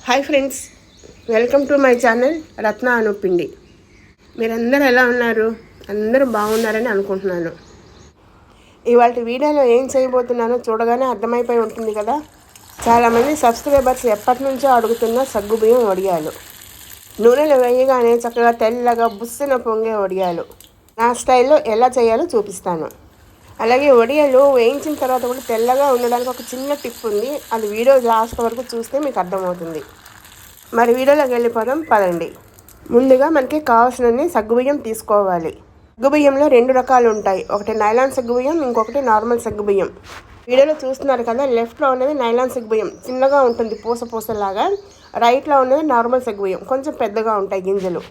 Hi friends, welcome to my channel Ratna Anupindi. మీరందరూ ఎలా ఉన్నారు? అందరూ బాగున్నారని అనుకుంటున్నాను. ఇవాళ వీడియోలో ఏం చేయబోతున్నానో చూడగానే అర్థమైపోయి ఉంటుంది కదా. చాలామంది సబ్స్క్రైబర్స్ ఎప్పటి నుంచో అడుగుతున్న సగ్గుబియ్యం వడియాలు. నూనెలో వేయగానే చక్కగా తెల్లగా బుస్సిన పొంగే వడియాలు నా స్టైల్లో ఎలా చేయాలో చూపిస్తాను. అలాగే వడియాలు వేయించిన తర్వాత కూడా తెల్లగా ఉండడానికి ఒక చిన్న టిప్ ఉంది. అది వీడియో లాస్ట్ వరకు చూస్తే మీకు అర్థమవుతుంది. మరి వీడియోలోకి వెళ్ళిపోదాం పదండి. ముందుగా మనకి కావాల్సినన్ని సగ్గుబియ్యం తీసుకోవాలి. సగ్గుబియ్యంలో 2 రకాలు ఉంటాయి. ఒకటి నైలాన్ సగ్గుబియ్యం, ఇంకొకటి నార్మల్ సగ్గుబియ్యం. వీడియోలో చూస్తున్నారు కదా, లెఫ్ట్లో ఉన్నది నైలాన్ సగ్గుబియ్యం, చిన్నగా ఉంటుంది పూసలాగా. రైట్లో ఉన్నది నార్మల్ సగ్గుబియ్యం, కొంచెం పెద్దగా ఉంటాయి గింజలు.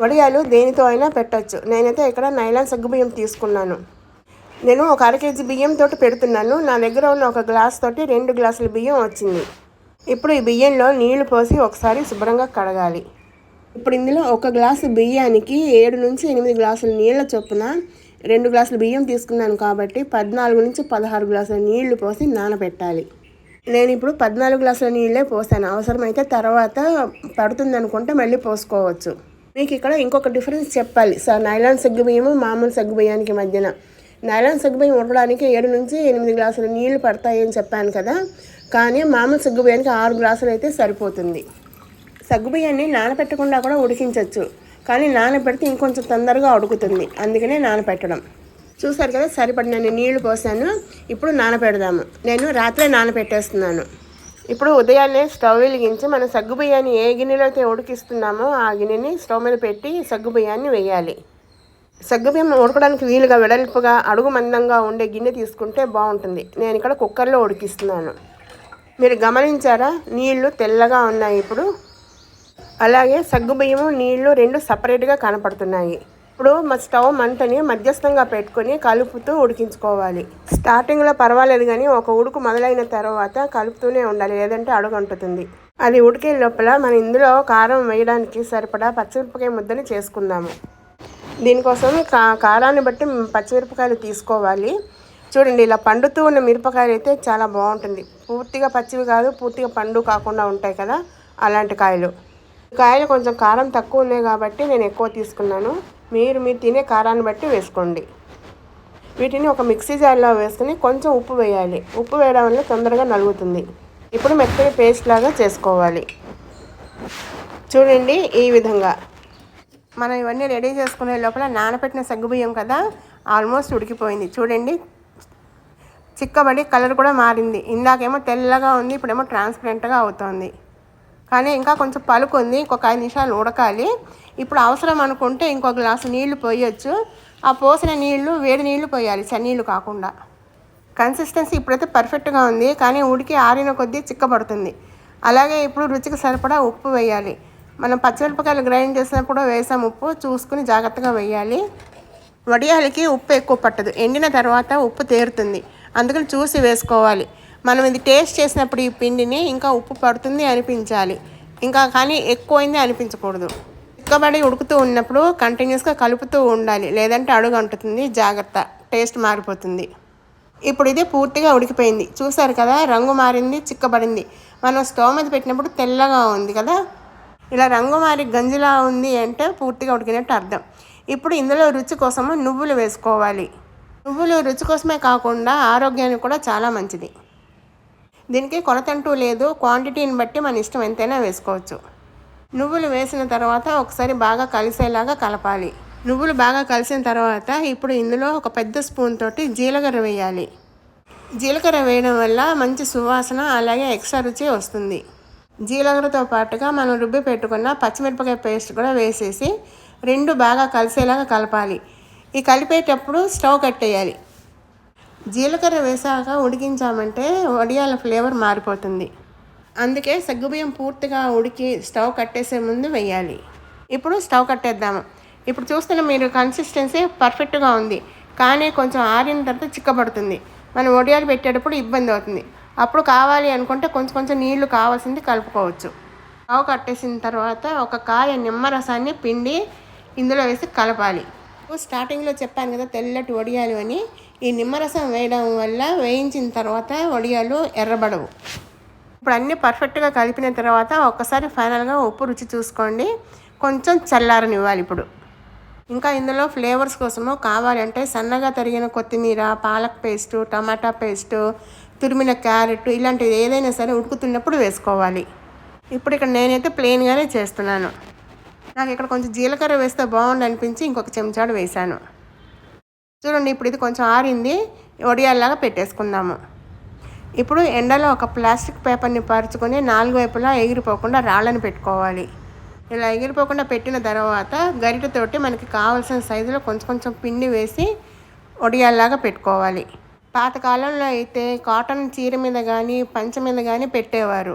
వడియాలు దేనితో అయినా పెట్టచ్చు. నేనైతే ఇక్కడ నైలాన్ సగ్గుబియ్యం తీసుకున్నాను. నేను ఒక 1/2 కేజీ బియ్యంతో పెడుతున్నాను. నా దగ్గర ఉన్న ఒక గ్లాస్ తోటి 2 గ్లాసుల బియ్యం వచ్చింది. ఇప్పుడు ఈ బియ్యంలో నీళ్లు పోసి ఒకసారి శుభ్రంగా కడగాలి. ఇప్పుడు ఇందులో 1 గ్లాసు బియ్యానికి 7 నుంచి 8 గ్లాసుల నీళ్ళ చొప్పున 2 గ్లాసుల బియ్యం తీసుకున్నాను కాబట్టి 14 నుంచి 16 గ్లాసుల నీళ్లు పోసి నానబెట్టాలి. నేను ఇప్పుడు 14 గ్లాసుల నీళ్ళే పోసాను. అవసరమైతే తర్వాత పడుతుంది అనుకుంటే మళ్ళీ పోసుకోవచ్చు. మీకు ఇక్కడ ఇంకొక డిఫరెన్స్ చెప్పాలి. నైలాన్ సగ్గుబియ్యము మామూలు సగ్గుబియ్యానికి మధ్యన. నైలాన్ సగ్గుబియ్యం ఉడకడానికి 7 నుంచి 8 గ్లాసుల నీళ్లు పడతాయని చెప్పాను కదా, కానీ మామూలు సగ్గుబియ్యానికి 6 గ్లాసులు అయితే సరిపోతుంది. సగ్గుబియ్యాన్ని నానబెట్టకుండా కూడా ఉడికించవచ్చు, కానీ నానబెడితే ఇంకొంచెం తొందరగా ఉడుకుతుంది. అందుకనే నానబెట్టడం. చూసారు కదా, సరిపడినన్ని నీళ్లు పోసాను. ఇప్పుడు నానబెడదాము. నేను రాత్రే నానబెట్టేస్తున్నాను. ఇప్పుడు ఉదయాన్నే స్టవ్ వెలిగించి మన సగ్గుబియ్యాన్ని ఏ గిన్నెలో అయితే ఉడికిస్తున్నామో ఆ గిన్నెని స్టవ్ మీద పెట్టి సగ్గుబియ్యాన్ని వేయాలి. సగ్గుబియ్యం ఉడకడానికి వీలుగా వెడల్పుగా అడుగు మందంగా ఉండే గిన్నె తీసుకుంటే బాగుంటుంది. నేను ఇక్కడ కుక్కర్లో ఉడికిస్తున్నాను. మీరు గమనించారా, నీళ్లు తెల్లగా ఉన్నాయి ఇప్పుడు. అలాగే సగ్గుబియ్యము నీళ్లు 2 సపరేట్గా కనపడుతున్నాయి. ఇప్పుడు స్టవ్ మంటని మధ్యస్థంగా పెట్టుకొని కలుపుతూ ఉడికించుకోవాలి. స్టార్టింగ్లో పర్వాలేదు, కానీ ఒక ఉడుకు మొదలైన తర్వాత కలుపుతూనే ఉండాలి, లేదంటే అడుగంటుతుంది. అది ఉడికే లోపల మనం ఇందులో కారం వేయడానికి సరిపడా పచ్చిమిరపకాయ ముద్దని చేసుకుందాము. దీనికోసం కారాన్ని బట్టి పచ్చిమిరపకాయలు తీసుకోవాలి. చూడండి, ఇలా పండుతూ ఉన్న మిరపకాయలు అయితే చాలా బాగుంటుంది. పూర్తిగా పచ్చివి కాదు, పూర్తిగా పండు కాకుండా ఉంటాయి కదా, అలాంటి కాయలు. కాయలు కొంచెం కారం తక్కువ ఉన్నాయి కాబట్టి నేను ఎక్కువ తీసుకున్నాను. మీరు తినే కారాన్ని బట్టి వేసుకోండి. వీటిని ఒక మిక్సీ జార్లో వేసుకుని కొంచెం ఉప్పు వేయాలి. ఉప్పు వేయడం వల్ల తొందరగా నలుగుతుంది. ఇప్పుడు మెత్తని పేస్ట్ లాగా చేసుకోవాలి. చూడండి, ఈ విధంగా మనం ఇవన్నీ రెడీ చేసుకునే లోపల నానబెట్టిన సగ్గుబియ్యం కదా, ఆల్మోస్ట్ ఉడికిపోయింది. చూడండి, చిక్కబడి కలర్ కూడా మారింది. ఇందాకేమో తెల్లగా ఉంది, ఇప్పుడేమో ట్రాన్స్పరెంట్గా అవుతుంది. కానీ ఇంకా కొంచెం పలుకు ఉంది, ఇంకొక 5 నిమిషాలు ఉడకాలి. ఇప్పుడు అవసరం అనుకుంటే ఇంకో గ్లాసు నీళ్లు పోయొచ్చు. ఆ పోసిన నీళ్లు వేడి నీళ్లు పోయాలి, చన్నీళ్ళు కాకుండా. కన్సిస్టెన్సీ ఇప్పుడైతే పర్ఫెక్ట్గా ఉంది, కానీ ఉడికి ఆరిన కొద్దీ చిక్కబడుతుంది. అలాగే ఇప్పుడు రుచికి సరిపడా ఉప్పు వేయాలి. మనం పచ్చిమిరపకాయలు గ్రైండ్ చేసినప్పుడు వేసాం, ఉప్పు చూసుకుని జాగ్రత్తగా వేయాలి. వడియాలకి ఉప్పు ఎక్కువ పట్టదు, ఎండిన తర్వాత ఉప్పు తేరుతుంది, అందుకని చూసి వేసుకోవాలి. మనం ఇది టేస్ట్ చేసినప్పుడు ఈ పిండిని ఇంకా ఉప్పు పడుతుంది అనిపించాలి, ఇంకా కానీ ఎక్కువైంది అనిపించకూడదు. చిక్కబడి ఉడుకుతూ ఉన్నప్పుడు కంటిన్యూస్గా కలుపుతూ ఉండాలి, లేదంటే అడుగు అంటుతుంది. జాగ్రత్త, టేస్ట్ మారిపోతుంది. ఇప్పుడు ఇది పూర్తిగా ఉడికిపోయింది. చూసారు కదా, రంగు మారింది, చిక్కబడింది. మనం స్టవ్ మీద పెట్టినప్పుడు తెల్లగా ఉంది కదా, ఇలా రంగు మారి గంజిలా ఉంది అంటే పూర్తిగా ఉడికినట్టు అర్థం. ఇప్పుడు ఇందులో రుచి కోసము నువ్వులు వేసుకోవాలి. నువ్వులు రుచి కోసమే కాకుండా ఆరోగ్యానికి కూడా చాలా మంచిది. దీనికి కొలతంటూ లేదు, క్వాంటిటీని బట్టి మన ఇష్టం ఎంతైనా వేసుకోవచ్చు. నువ్వులు వేసిన తర్వాత ఒకసారి బాగా కలిసేలాగా కలపాలి. నువ్వులు బాగా కలిసిన తర్వాత ఇప్పుడు ఇందులో ఒక పెద్ద స్పూన్ తోటి జీలకర్ర వేయాలి. జీలకర్ర వేయడం వల్ల మంచి సువాసన, అలాగే ఎక్స్ట్రా రుచి వస్తుంది. జీలకర్రతో పాటుగా మనం రుబ్బి పెట్టుకున్న పచ్చిమిరపకాయ పేస్ట్ కూడా వేసేసి 2 బాగా కలిసేలాగా కలపాలి. ఈ కలిపేటప్పుడు స్టవ్ కట్టేయాలి. జీలకర్ర వేసాక ఉడికించామంటే వడియాల ఫ్లేవర్ మారిపోతుంది. అందుకే సగ్గుబియ్యం పూర్తిగా ఉడికి స్టవ్ కట్టేసే ముందు వేయాలి. ఇప్పుడు స్టవ్ కట్టేద్దాము. ఇప్పుడు చూస్తున్న మీరు కన్సిస్టెన్సీ పర్ఫెక్ట్గా ఉంది, కానీ కొంచెం ఆరిన తర్వాత చిక్కబడుతుంది. మనం వడియాలు పెట్టేటప్పుడు ఇబ్బంది అవుతుంది. అప్పుడు కావాలి అనుకుంటే కొంచెం నీళ్లు కావాల్సింది కలుపుకోవచ్చు. స్టవ్ కట్టేసిన తర్వాత ఒక కాయ నిమ్మరసాన్ని పిండి ఇందులో వేసి కలపాలి. స్టార్టింగ్లో చెప్పాను కదా తెల్లటి వడియాలు అని. ఈ నిమ్మరసం వేయడం వల్ల వేయించిన తర్వాత వడియాలు ఎర్రబడవు. ఇప్పుడు అన్నీ పర్ఫెక్ట్గా కలిపిన తర్వాత ఒక్కసారి ఫైనల్గా ఉప్పు రుచి చూసుకోండి. కొంచెం చల్లారనివ్వాలి ఇప్పుడు. ఇంకా ఇందులో ఫ్లేవర్స్ కోసము కావాలంటే సన్నగా తరిగిన కొత్తిమీర, పాలక్ పేస్టు, టమాటా పేస్టు, తురిమిన క్యారెట్ ఇలాంటివి ఏదైనా సరే ఉడుకుతున్నప్పుడు వేసుకోవాలి. ఇప్పుడు ఇక్కడ నేనైతే ప్లెయిన్గానే చేస్తున్నాను. నాకు ఇక్కడ కొంచెం జీలకర్ర వేస్తే బాగుండు అనిపించి ఇంకొక చెంచాడు వేశాను. చూడండి, ఇప్పుడు ఇది కొంచెం ఆరింది. వడియాల్లాగా పెట్టేసుకుందాము. ఇప్పుడు ఎండలో ఒక ప్లాస్టిక్ పేపర్ని పరుచుకొని 4 వైపులా ఎగిరిపోకుండా రాళ్ళని పెట్టుకోవాలి. ఇలా ఎగిరిపోకుండా పెట్టిన తర్వాత గరిటెతోటి మనకి కావాల్సిన సైజులో కొంచెం కొంచెం పిండి వేసి వడియాల్లాగా పెట్టుకోవాలి. పాతకాలంలో అయితే కాటన్ చీర మీద కానీ పంచ మీద కానీ పెట్టేవారు.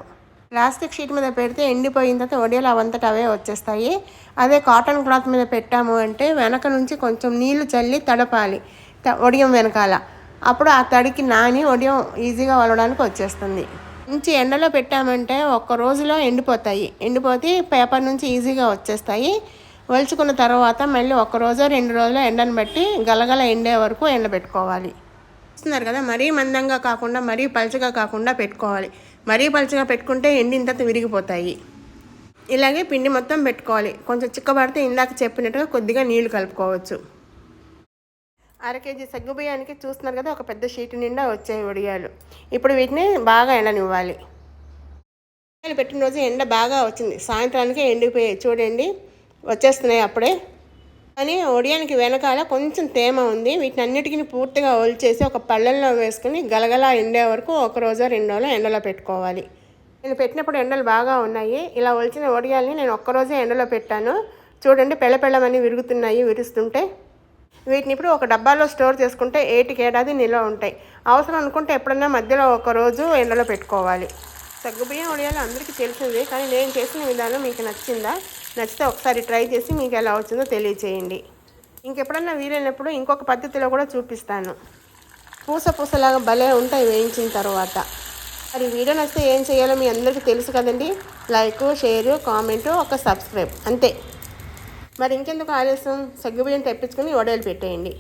ప్లాస్టిక్ షీట్ మీద పెడితే ఎండిపోయిన తర్వాత వడియాలు అవంతట అవే వచ్చేస్తాయి. అదే కాటన్ క్లాత్ మీద పెట్టాము అంటే వెనక నుంచి కొంచెం నీళ్లు చల్లి తడపాలి వడియం వెనకాల. అప్పుడు ఆ తడికి నాని వడియం ఈజీగా వలవడానికి వచ్చేస్తుంది. మంచి ఎండలో పెట్టామంటే ఒక్క రోజులో ఎండిపోతే పేపర్ నుంచి ఈజీగా వచ్చేస్తాయి. ఒలుచుకున్న తర్వాత మళ్ళీ 1 రోజు 2 రోజులు ఎండను బట్టి గలగల ఎండే వరకు ఎండబెట్టుకోవాలి. చూస్తున్నారు కదా, మరీ మందంగా కాకుండా మరీ పలుచగా కాకుండా పెట్టుకోవాలి. మరీ పలుచగా పెట్టుకుంటే ఎండిన తర్వాత విరిగిపోతాయి. ఇలాగే పిండి మొత్తం పెట్టుకోవాలి. కొంచెం చిక్కబడితే ఇందాక చెప్పినట్టుగా కొద్దిగా నీళ్లు కలుపుకోవచ్చు. 1/2 కేజీ సగ్గుబియ్యానికి చూస్తున్నారు కదా, ఒక పెద్ద షీట్ నిండా వచ్చాయి వడియాలు. ఇప్పుడు వీటిని బాగా ఎండనివ్వాలి. వడియాలు పెట్టిన రోజు ఎండ బాగా వచ్చింది, సాయంత్రానికే ఎండిపోయాయి. చూడండి, వచ్చేస్తున్నాయి అప్పుడే. కానీ వడియానికి వెనకాల కొంచెం తేమ ఉంది. వీటిని అన్నిటికీ పూర్తిగా ఒలిచేసి ఒక పళ్ళల్లో వేసుకుని గలగలా ఎండే వరకు 1 రోజు 2 రోజులు ఎండలో పెట్టుకోవాలి. నేను పెట్టినప్పుడు ఎండలు బాగా ఉన్నాయి. ఇలా ఒలిచిన వడియాల్ని నేను 1 రోజే ఎండలో పెట్టాను. చూడండి, పెళ్ళపెళ్ళమని విరుస్తుంటే. వీటిని ఇప్పుడు ఒక డబ్బాలో స్టోర్ చేసుకుంటే 1 ఏడాది నిల్వ ఉంటాయి. అవసరం అనుకుంటే ఎప్పుడన్నా మధ్యలో 1 రోజు ఎండలో పెట్టుకోవాలి. సగ్గుబియ్యం వడియాలు అందరికీ తెలిసిందే, కానీ నేను చేసిన విధానం మీకు నచ్చితే ఒకసారి ట్రై చేసి మీకు ఎలా వచ్చిందో తెలియచేయండి. ఇంకెప్పుడన్నా వీలైనప్పుడు ఇంకొక పద్ధతిలో కూడా చూపిస్తాను. పూసలాగా భలే ఉంటాయి వేయించిన తర్వాత. మరి వీడియో నచ్చితే ఏం చేయాలో మీ అందరికీ తెలుసు కదండి. లైక్, షేరు, కామెంటు, ఒక సబ్స్క్రైబ్ అంతే. మరి ఇంకెందుకు ఆలస్యం, సగ్గుబియ్యం తెప్పించుకొని వడియాలు పెట్టేయండి.